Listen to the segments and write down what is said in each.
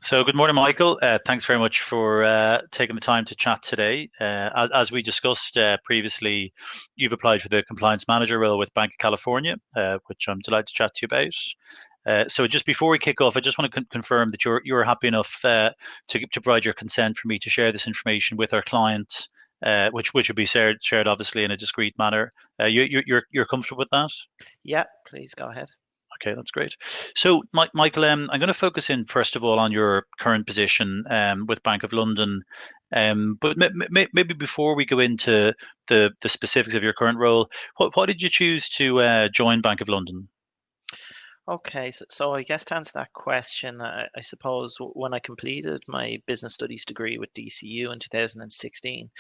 So, good morning, Michael. Thanks very much for taking the time to chat today. As we discussed previously, you've applied for the compliance manager role with Bank of California, which I'm delighted to chat to you about. So, just before we kick off, I just want to confirm that you're happy enough to provide your consent for me to share this information with our client, which would be shared obviously in a discreet manner. You're comfortable with that? Yeah, please go ahead. Okay, that's great. So, Michael, I'm going to focus in first of all on your current position with Bank of London. But maybe before we go into the specifics of your current role, what did you choose to join Bank of London? Okay, so I guess to answer that question, I suppose when I completed my business studies degree with DCU in 2016,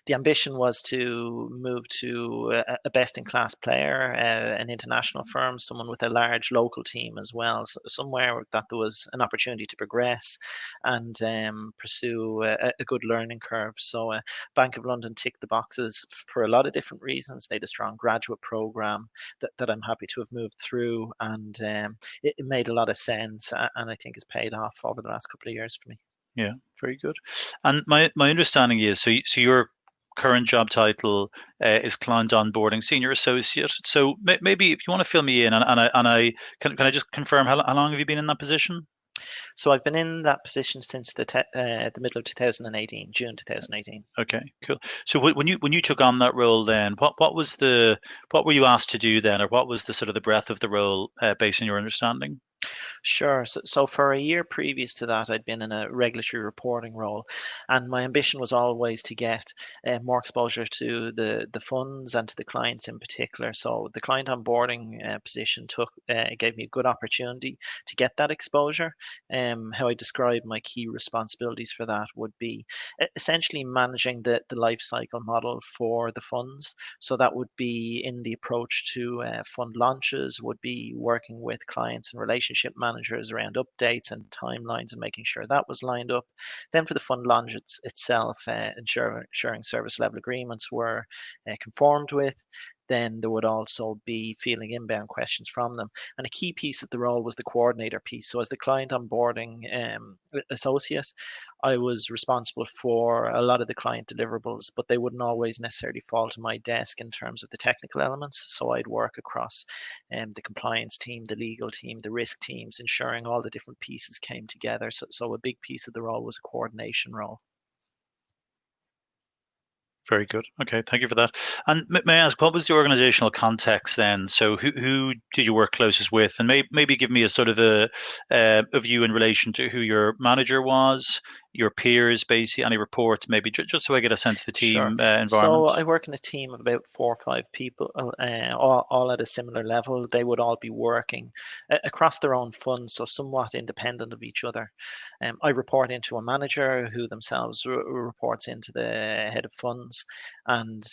the ambition was to move to a best-in-class player, an international firm, someone with a large local team as well, so somewhere that there was an opportunity to progress and pursue a good learning curve. So Bank of London ticked the boxes for a lot of different reasons. They had a strong graduate program that I'm happy to have moved through, and it made a lot of sense, and I think has paid off over the last couple of years for me. Yeah, very good. And my understanding is so your current job title is client onboarding senior associate. So maybe if you want to fill me in, and I can I just confirm how long have you been in that position? So I've been in that position since the middle of 2018, June 2018. Okay, cool. So when you took on that role, then what were you asked to do then, or what was the sort of the breadth of the role based on your understanding? Sure. So for a year previous to that, I'd been in a regulatory reporting role, and my ambition was always to get more exposure to the funds and to the clients in particular. So the client onboarding position gave me a good opportunity to get that exposure. How I describe my key responsibilities for that would be essentially managing the life cycle model for the funds. So that would be in the approach to fund launches, would be working with clients and relationship managers around updates and timelines and making sure that was lined up. Then for the fund launch itself, ensuring service level agreements were conformed with. Then there would also be fielding inbound questions from them. And a key piece of the role was the coordinator piece. So as the client onboarding associate, I was responsible for a lot of the client deliverables, but they wouldn't always necessarily fall to my desk in terms of the technical elements. So I'd work across the compliance team, the legal team, the risk teams, ensuring all the different pieces came together. So a big piece of the role was a coordination role. Very good. Okay, thank you for that. And may I ask, what was the organizational context then? So who did you work closest with? And maybe give me a sort of a view in relation to who your manager was, your peers, basically, any reports, maybe just so I get a sense of the Sure. team So environment. I work in a team of about 4 or 5 people, all at a similar level. They would all be working across their own funds, so somewhat independent of each other. I report into a manager who themselves reports into the head of funds, and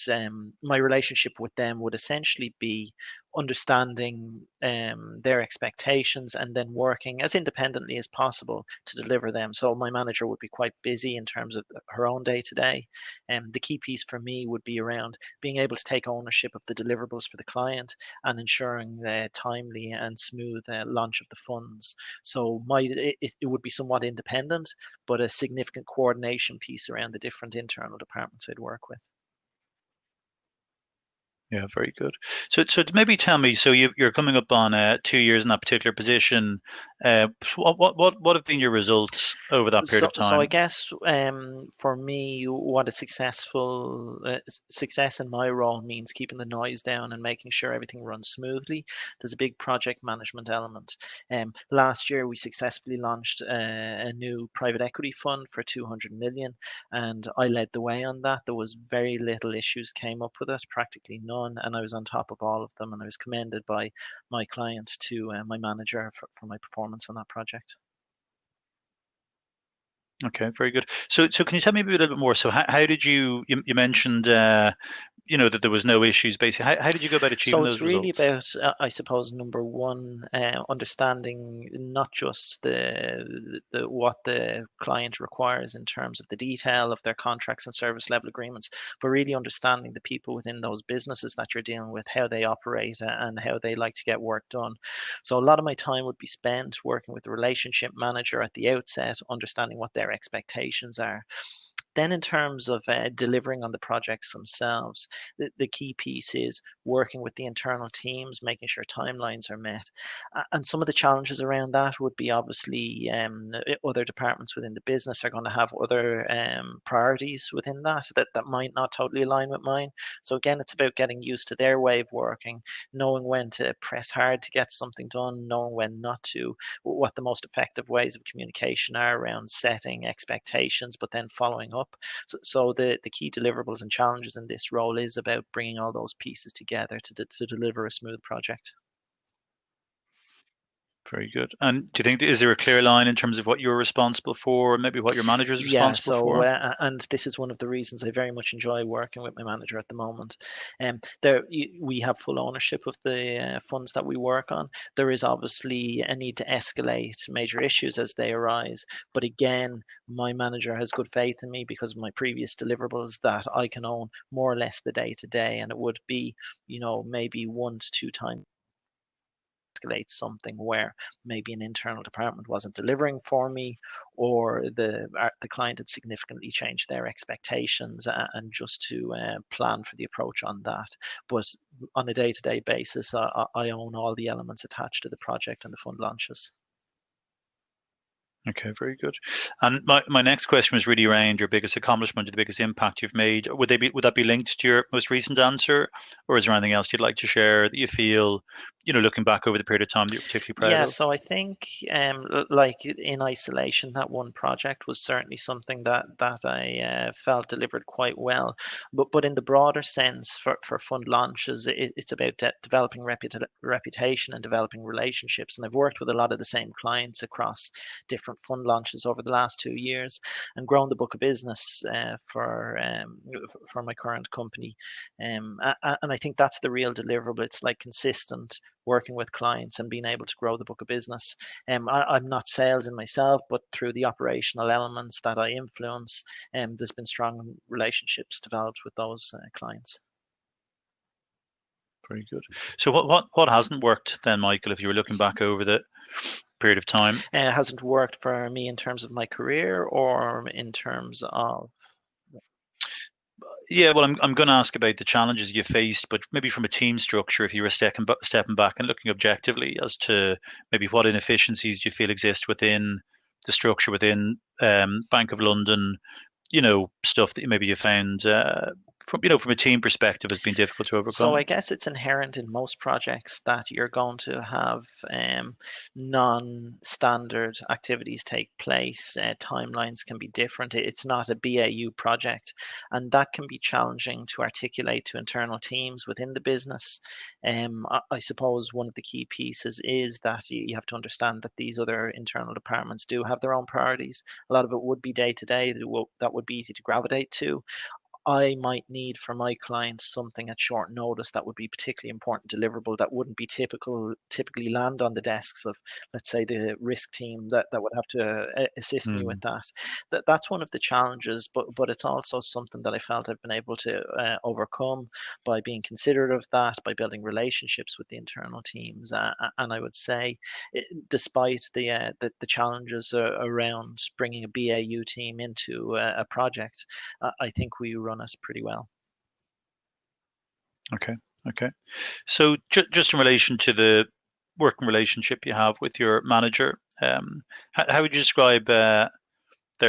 my relationship with them would essentially be understanding their expectations and then working as independently as possible to deliver them. So my manager would be quite busy in terms of her own day to day. The key piece for me would be around being able to take ownership of the deliverables for the client and ensuring the timely and smooth launch of the funds. So it would be somewhat independent, but a significant coordination piece around the different internal departments I'd work with. Yeah, very good. So maybe tell me, so you're coming up on 2 years in that particular position. So what have been your results over that period of So I time? guess for me, what a success in my role means keeping the noise down and making sure everything runs smoothly. There's a big project management element. Last year, we successfully launched a new private equity fund for 200 million, and I led the way on that. There was very little issues came up with it, practically none, and I was on top of all of them, and I was commended by my client to my manager for my performance on that project. Okay, very good. So can you tell me a little bit more? So how did you mentioned that there was no issues. Basically, how did you go about So achieving it's those really results? about, I suppose, number one, understanding not just the what the client requires in terms of the detail of their contracts and service level agreements, but really understanding the people within those businesses that you're dealing with, how they operate and how they like to get work done. So a lot of my time would be spent working with the relationship manager at the outset, understanding what their expectations are. Then, in terms of delivering on the projects themselves, the key piece is working with the internal teams, making sure timelines are met. And some of the challenges around that would be obviously other departments within the business are going to have other priorities within that might not totally align with mine. So again, it's about getting used to their way of working, knowing when to press hard to get something done, knowing when not to, what the most effective ways of communication are around setting expectations, but then following up. So the key deliverables and challenges in this role is about bringing all those pieces together to deliver a smooth project. Very good. And do you think is there a clear line in terms of what you're responsible for, and maybe what your manager is Yeah, responsible so for? and this is one of the reasons I very much enjoy working with my manager at the moment. We have full ownership of the funds that we work on. There is obviously a need to escalate major issues as they arise, but again, my manager has good faith in me because of my previous deliverables that I can own more or less the day to day, and it would be, maybe 1 to 2 times escalate something where maybe an internal department wasn't delivering for me, or the client had significantly changed their expectations, and just to plan for the approach on that. But on a day-to-day basis, I own all the elements attached to the project and the fund launches. Okay, very good. And my next question was really around your biggest accomplishment or the biggest impact you've made. Would that be linked to your most recent answer, or is there anything else you'd like to share that you feel, looking back over the period of time that you're particularly proud Yeah, of? so I think, like in isolation, that one project was certainly something that I felt delivered quite well. But in the broader sense, for fund launches, it's about developing reputation and developing relationships. And I've worked with a lot of the same clients across different fund launches over the last 2 years, and grown the book of business for my current company. And I think that's the real deliverable. It's like consistent working with clients and being able to grow the book of business. I'm not sales in myself, but through the operational elements that I influence, there's been strong relationships developed with those clients. Very good. So what hasn't worked then, Michael, if you were looking back over the period of time? It hasn't worked for me in terms of my career or in terms of. Yeah, well, I'm going to ask about the challenges you faced, but maybe from a team structure, if you were stepping back and looking objectively as to maybe what inefficiencies do you feel exist within the structure within Bank of London, stuff that maybe you found from a team perspective has been difficult to So I overcome. guess it's inherent in most projects that you're going to have non-standard activities take place. Timelines can be different. It's not a BAU project, and that can be challenging to articulate to internal teams within the business. I suppose one of the key pieces is that you have to understand that these other internal departments do have their own priorities. A lot of it would be day to day that would be easy to gravitate to. I might need for my clients something at short notice that would be particularly important deliverable that wouldn't be typically land on the desks of, let's say, the risk team that would have to assist me with Hmm. that. That's one of the challenges, but it's also something that I felt I've been able to overcome by being considerate of that, by building relationships with the internal teams, and I would say, despite the challenges around bringing a BAU team into a project, I think we run it pretty well. Okay, okay. So just in relation to the working relationship you have with your manager, how would you describe their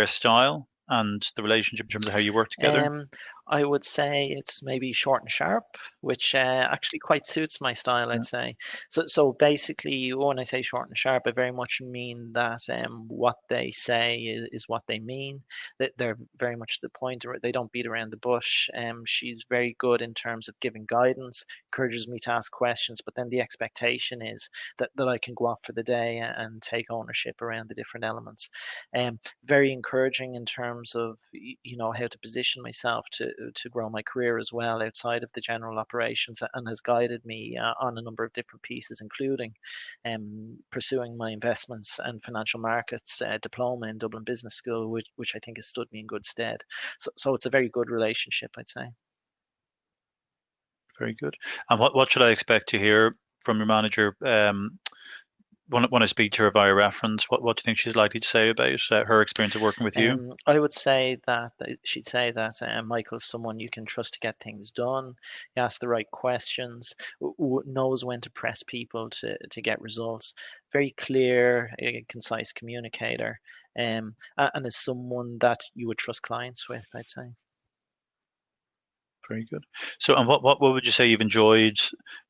style and the relationship in terms of how you work together? Um, I would say it's maybe short and sharp, which actually quite suits my style, I'd Yeah. say. So basically, when I say short and sharp, I very much mean that what they say is what they mean. That they're very much to the point. They don't beat around the bush. She's very good in terms of giving guidance, encourages me to ask questions, but then the expectation is that I can go off for the day and take ownership around the different elements. Very encouraging in terms of how to position myself to grow my career as well outside of the general operations, and has guided me on a number of different pieces, including pursuing my investments and financial markets diploma in Dublin Business School, which I think has stood me in good stead. So it's a very good relationship, I'd say. Very good. And what should I expect to hear from your manager when I speak to her via reference? What do you think she's likely to say about her experience of working with you? I would say that she'd say that Michael's someone you can trust to get things done. He asks the right questions, knows when to press people to get results. Very clear, concise communicator, and is someone that you would trust clients with, I'd say. Very good. So, and what would you say you've enjoyed?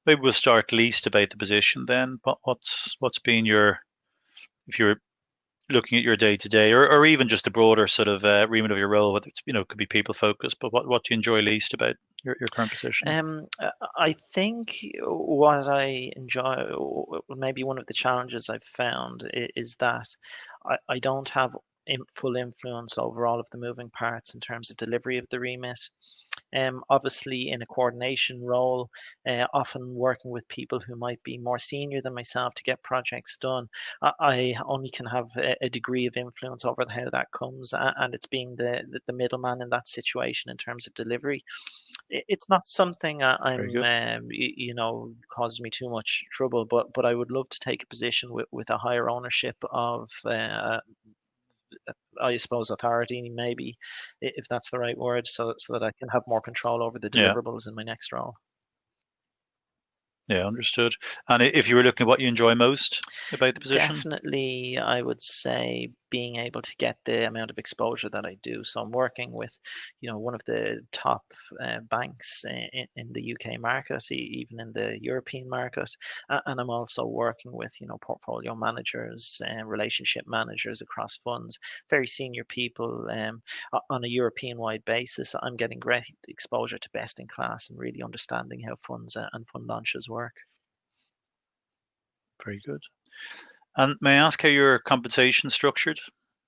Maybe we'll start least about the position then. What's been your, if you're looking at your day to day, or even just a broader sort of remit of your role, whether it's, it could be people focused, but what do you enjoy least about your current position? I think what I enjoy, or maybe one of the challenges I've found, is that I don't have full influence over all of the moving parts in terms of delivery of the remit. Obviously, in a coordination role, often working with people who might be more senior than myself to get projects done, I only can have a degree of influence over how that comes, and it's being the middleman in that situation in terms of delivery. It's not something Very I'm, good. causes me too much trouble, but I would love to take a position with a higher ownership of, I suppose, authority, maybe, if that's the right word, so that I can have more control over the Yeah. deliverables in my next role. Yeah, understood. And if you were looking at what you enjoy most about the position? Definitely, I would say being able to get the amount of exposure that I do. So I'm working with, one of the top banks in the UK market, even in the European market, and I'm also working with, portfolio managers and relationship managers across funds, very senior people on a European-wide basis. I'm getting great exposure to best in class and really understanding how funds and fund launches work. Very good. And may I ask how your compensation structured?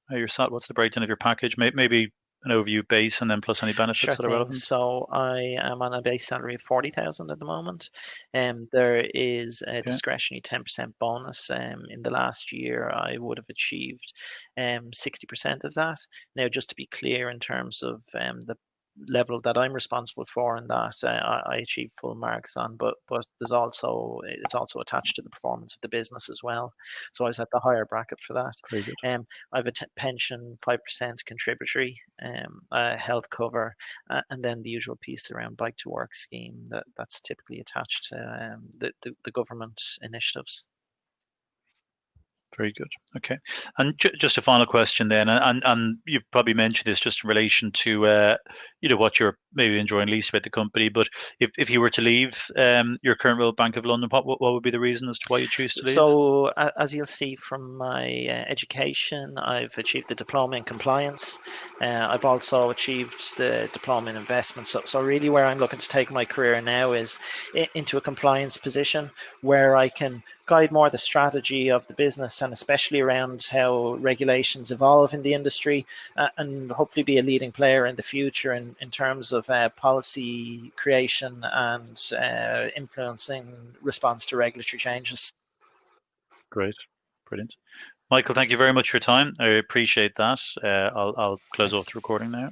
What's the breakdown of your package? Maybe an overview base and then plus any Sure benefits that are thing. relevant. So I am on a base salary of 40,000 at the moment. There is a Okay, discretionary 10% bonus. In the last year, I would have achieved 60% of that. Now, just to be clear, in terms of the level that I'm responsible for, and that I achieve full marks on, but it's also attached to the performance of the business as well. So I was at the higher bracket for that. very good. I have a pension 5% contributory, health cover, and then the usual piece around bike to work scheme that's typically attached to the government initiatives. Very good. Okay. And just a final question then, and you've probably mentioned this just in relation to what you're maybe enjoying least about the company. But if you were to leave your current role, Bank of London, what would be the reason as to why you choose to leave? So, as you'll see from my education, I've achieved the diploma in compliance. I've also achieved the diploma in investment. So really, where I'm looking to take my career now is into a compliance position where I can guide more the strategy of the business, and especially around how regulations evolve in the industry, and hopefully be a leading player in the future in terms of policy creation and influencing response to regulatory changes. Great. Brilliant. Michael, thank you very much for your time. I appreciate that. I'll close off the Thanks. recording now.